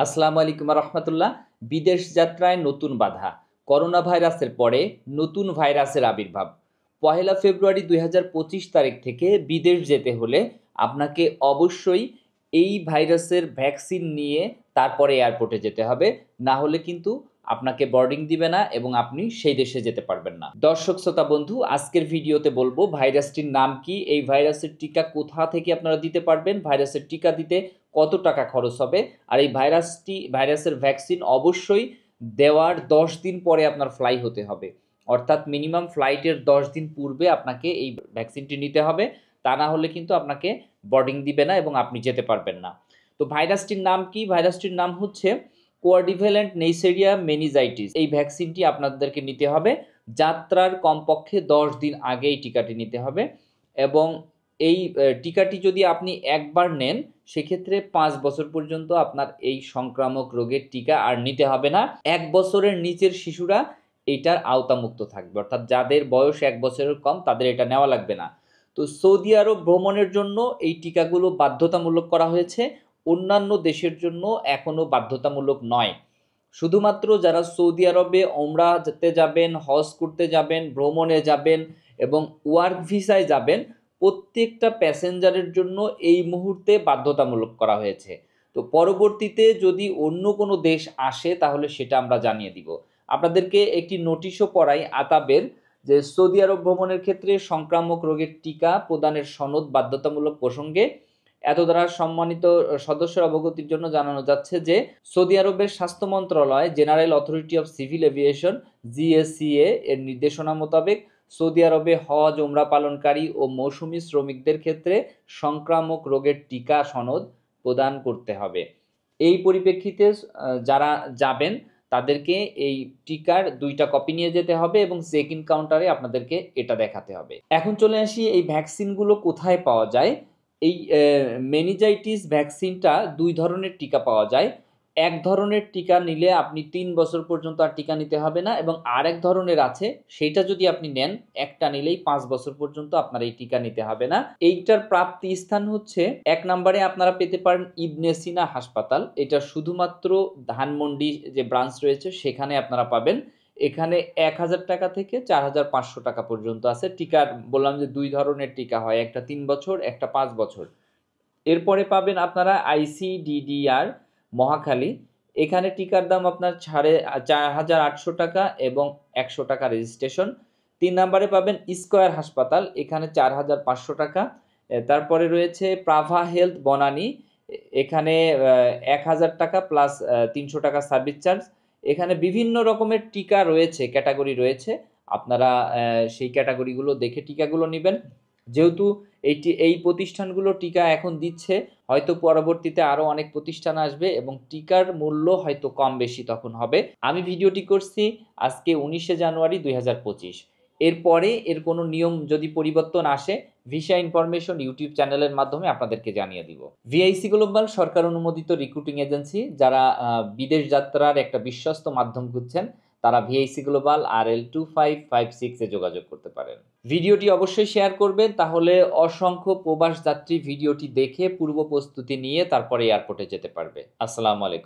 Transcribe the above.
আসসালামু আলাইকুম রহমতুল্লাহ। বিদেশ যাত্রায় নতুন বাধা, করোনা ভাইরাসের পরে নতুন ভাইরাসের আবির্ভাব। 1 ফেব্রুয়ারি 2025 তারিখ থেকে বিদেশ যেতে হলে আপনাকে অবশ্যই এই ভাইরাসের ভ্যাকসিন নিয়ে তারপরে এয়ারপোর্টে যেতে হবে, না হলে কিন্তু আপনাকে বোর্ডিং দিবে না এবং আপনি সেই দেশে যেতে পারবেন না। দর্শক শ্রোতা বন্ধু, আজকের ভিডিওতে বলবো ভাইরাসটির নাম কি, এই ভাইরাসের টিকা কোথা থেকে আপনারা দিতে পারবেন, ভাইরাসের টিকা দিতে কত টাকা খরচ হবে, আর এই ভাইরাসের ভ্যাকসিন অবশ্যই দেওয়ার 10 দিন পরে আপনার ফ্লাই হতে হবে। অর্থাৎ মিনিমাম ফ্লাইটের 10 দিন পূর্বে আপনাকে এই ভ্যাকসিনটি নিতে হবে, তা না হলে কিন্তু আপনাকে বোর্ডিং দিবে না এবং আপনি যেতে পারবেন না। তো ভাইরাসটির নাম কি? ভাইরাসটির নাম হচ্ছে কোয়াড্রিভ্যালেন্ট নেইসেরিয়া মেনিজাইটিস। এই ভ্যাকসিনটি আপনাদেরকে নিতে হবে যাত্রার কমপক্ষে 10 দিন আগে এই টিকাটি নিতে হবে। এবং এই টিকাটি যদি আপনি একবার নেন সেক্ষেত্রে 5 বছর পর্যন্ত আপনার এই সংক্রামক রোগের টিকা আর নিতে হবে না। 1 বছরের নিচের শিশুরা এইটার আওতামুক্ত থাকবে, অর্থাৎ যাদের বয়স 1 বছরের কম তাদের এটা নেওয়া লাগবে না। তো সৌদি আরব ভ্রমণের জন্য এই টিকাগুলো বাধ্যতামূলক করা হয়েছে, অন্যান্য দেশের জন্য এখনও বাধ্যতামূলক নয়। শুধুমাত্র যারা সৌদি আরবে ওমরাতে যাবেন, হজ করতে যাবেন, ভ্রমণে যাবেন এবং ওয়ার্ক ভিসায় যাবেন, প্রত্যেকটা প্যাসেঞ্জারের জন্য এই মুহূর্তে বাধ্যতামূলক করা হয়েছে। তো পরবর্তীতে যদি অন্য কোনো দেশ আসে তাহলে সেটা আমরা জানিয়ে দিব। আপনাদেরকে একটি নোটিশও পড়াই আতাবের, যে সৌদি আরব ভ্রমণের ক্ষেত্রে সংক্রামক রোগের টিকা প্রদানের সনদ বাধ্যতামূলক প্রসঙ্গে এত দ্বারা সম্মানিত সদস্যের অবগতির জন্য জানানো যাচ্ছে যে সৌদি আরবের স্বাস্থ্য মন্ত্রণালয় general authority of civil aviation GSCA এর নির্দেশনা মোতাবেক সৌদি আরবে হজ ওমরা পালনকারী ও মৌসুমি শ্রমিকদের ক্ষেত্রে সংক্রামক রোগের টিকা সনদ প্রদান করতে হবে। এই পরিপ্রেক্ষিতে যারা যাবেন তাদেরকে এই টিকার 2টা কপি নিয়ে যেতে হবে এবং চেক ইন কাউন্টারে আপনাদেরকে এটা দেখাতে হবে। এখন চলে আসি এই ভ্যাকসিনগুলো কোথায় পাওয়া যায়। এই মেনিজাইটিস ভ্যাকসিনটা 2 ধরনের টিকা পাওয়া যায়। এক ধরনের টিকা নিলে আপনি 3 বছর পর্যন্ত আর টিকা নিতে হবে না, এবং আরেক ধরনের আছে সেইটা যদি আপনি নেন একটা নিলেই 5 বছর পর্যন্ত আপনার এই টিকা নিতে হবে না। এইটার প্রাপ্তি স্থান হচ্ছে 1 নম্বরে আপনারা পেতে পারেন ইবনে সিনা হাসপাতাল, এটা শুধুমাত্র ধানমন্ডি যে ব্রাঞ্চ রয়েছে সেখানে আপনারা পাবেন। এখানে 1000 টাকা থেকে 4500 টাকা পর্যন্ত আছে। টিকার বললাম যে 2 ধরনের টিকা হয়, একটা 3 বছর, একটা 5 বছর। এরপরে পাবেন আপনারা আইসিডিডিআর মহাখালী, এখানে টিকার দাম আপনার 4800 টাকা এবং 100 টাকা রেজিস্ট্রেশন। 3 নম্বরে পাবেন স্কয়ার হাসপাতাল, এখানে 4500 টাকা। তারপরে রয়েছে প্রাভা হেলথ বনানী, এখানে 1000 টাকা প্লাস 300 টাকা সার্ভিস চার্জ। এখানে বিভিন্ন রকমের টিকা রয়েছে, ক্যাটাগরি রয়েছে, আপনারা সেই ক্যাটাগরিগুলো দেখে টিকাগুলো নেবেন। যেহেতু এই প্রতিষ্ঠানগুলো টিকা এখন দিচ্ছে, হয়তো পরবর্তীতে আরও অনেক প্রতিষ্ঠান আসবে এবং টিকার মূল্য হয়তো কম বেশি তখন হবে। আমি ভিডিওটি করছি আজকে 19শে জানুয়ারি 2025। এরপরে এর কোনো নিয়ম যদি পরিবর্তন আসে ভিসা ইনফরমেশন ইউটিউব চ্যানেলের মাধ্যমে আপনাদেরকে জানিয়ে দিব। ভিআইসি গ্লোবাল সরকার অনুমোদিত রিক্রুটিং এজেন্সি, যারা বিদেশ যাত্রার একটা বিশ্বস্ত মাধ্যম খুঁজছেন তারা ভিআইসি গ্লোবাল RL2556 এ যোগাযোগ করতে পারেন। ভিডিওটি অবশ্যই শেয়ার করবেন, তাহলে অসংখ্য প্রবাস যাত্রী ভিডিওটি দেখে পূর্ব প্রস্তুতি নিয়ে তারপরে এয়ারপোর্টে যেতে পারবে। আসসালামু আলাইকুম।